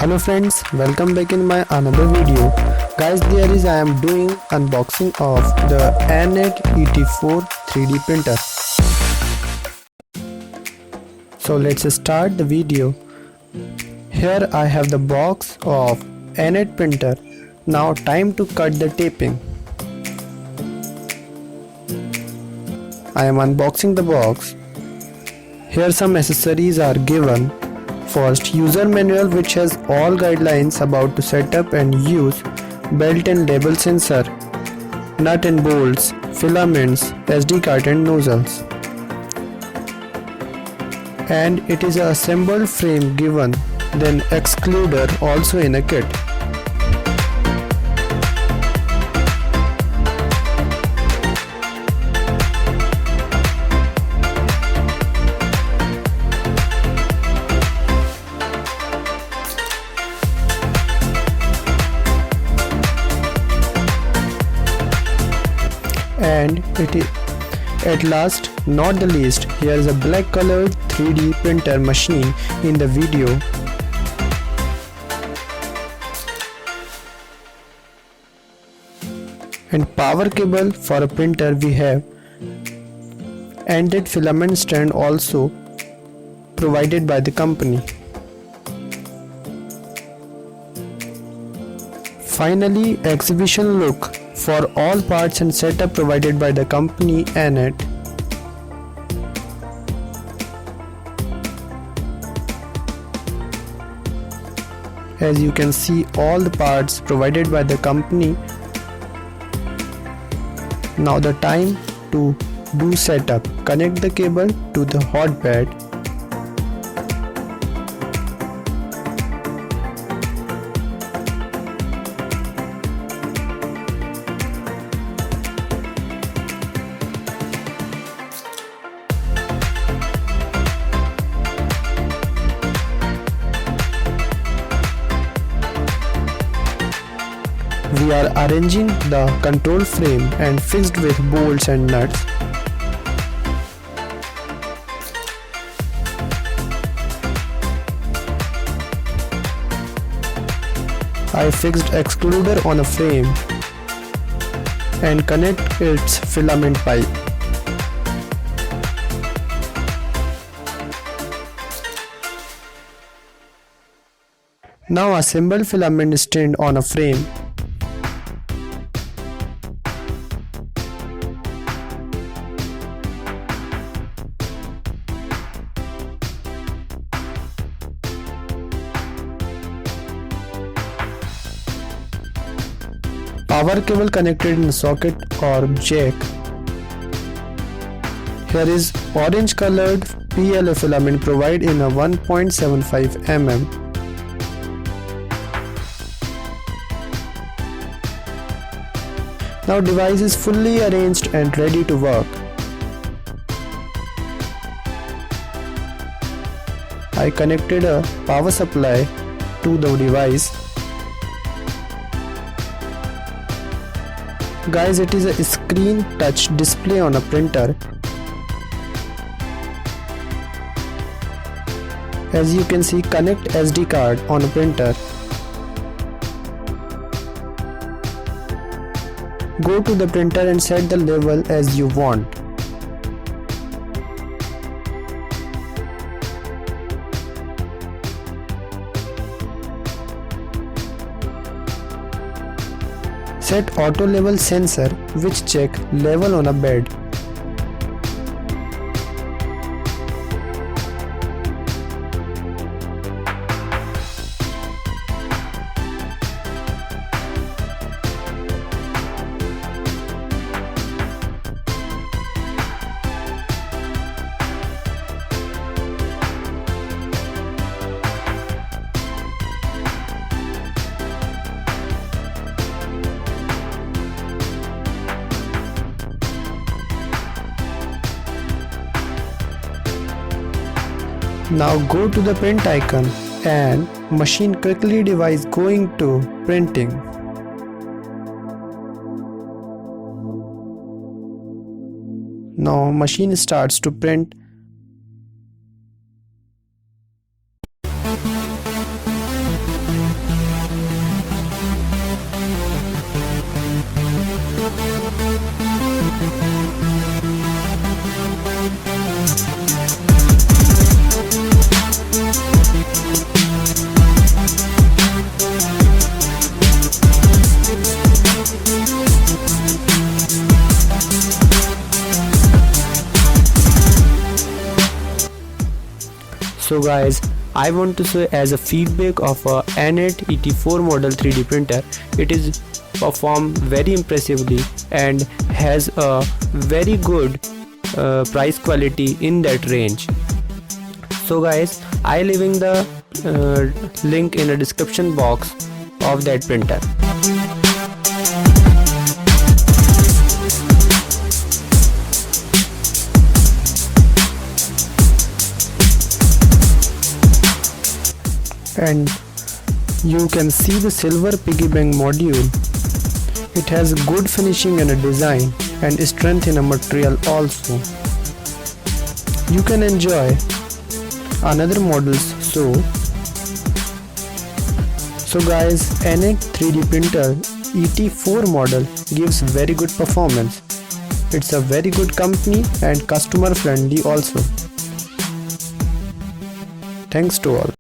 Hello friends, welcome back in my another video. Guys, I am doing unboxing of the Anet ET4 3D printer. So let's start the video. Here I have the box of Anet printer. Now time to cut the taping. I am unboxing the box. Here some accessories are given. First, user manual which has all guidelines about to set up and use belt and label sensor, nut and bolts, filaments, SD card and nozzles. And it is a assembled frame given, then Extruder also in a kit. And at last, not the least, here is a black colored 3D printer machine in the video. And power cable for a printer we have, and that filament stand also provided by the company. Finally, exhibition look for all parts and setup provided by the company Anet. As you can see, all the parts provided by the company. Now the time to do setup. Connect the cable to the hotbed. We are arranging the control frame and fixed with bolts and nuts. I fixed Extruder on a frame and connect its filament pipe. Now assemble filament stand on a frame. Power cable connected in socket or jack. Here is orange colored PLA filament provided in a 1.75 mm. Now device is fully arranged and ready to work. I connected a power supply to the device. Guys, it is a screen touch display on a printer. As you can see, connect SD card on a printer. Go to the printer and set the level as you want. Set auto level sensor which check level on a bed. Now go to the print icon and machine quickly device going to printing. Now machine starts to print. So guys, I want to say as a feedback of a Anet ET4 model 3D printer, it is perform very impressively and has a very good price quality in that range. So guys, I leaving the link in the description box of that printer. And you can see the silver piggy bank module. It has good finishing in a design and strength in a material also. You can enjoy another models. So guys, Anet 3D printer ET4 model gives very good performance. It's a very good company and customer friendly also. Thanks to all.